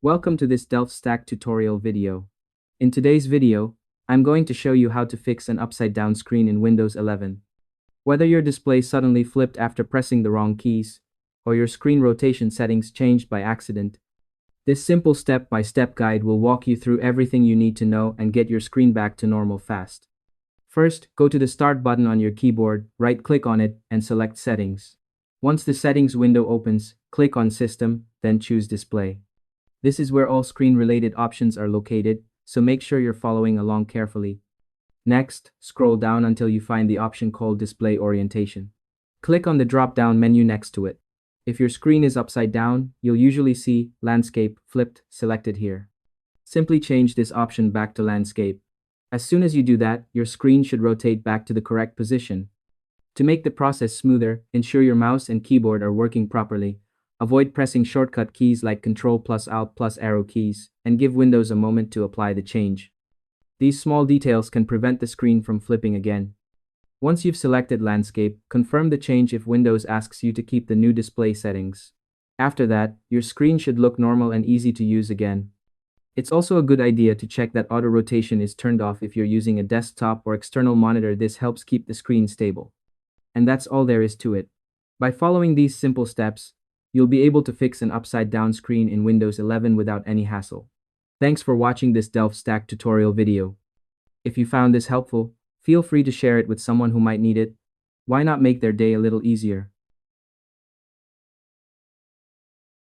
Welcome to this DelftStack tutorial video. In today's video, I'm going to show you how to fix an upside-down screen in Windows 11. Whether your display suddenly flipped after pressing the wrong keys, or your screen rotation settings changed by accident, this simple step-by-step guide will walk you through everything you need to know and get your screen back to normal fast. First, go to the Start button on your keyboard, right-click on it, and select Settings. Once the Settings window opens, click on System, then choose Display. This is where all screen-related options are located, so make sure you're following along carefully. Next, scroll down until you find the option called Display Orientation. Click on the drop-down menu next to it. If your screen is upside down, you'll usually see Landscape Flipped selected here. Simply change this option back to Landscape. As soon as you do that, your screen should rotate back to the correct position. To make the process smoother, ensure your mouse and keyboard are working properly. Avoid pressing shortcut keys like Ctrl plus Alt plus arrow keys, and give Windows a moment to apply the change. These small details can prevent the screen from flipping again. Once you've selected Landscape, confirm the change if Windows asks you to keep the new display settings. After that, your screen should look normal and easy to use again. It's also a good idea to check that auto rotation is turned off if you're using a desktop or external monitor. This helps keep the screen stable. And that's all there is to it. By following these simple steps, you'll be able to fix an upside-down screen in Windows 11 without any hassle. Thanks for watching this DelftStack tutorial video. If you found this helpful, feel free to share it with someone who might need it. Why not make their day a little easier?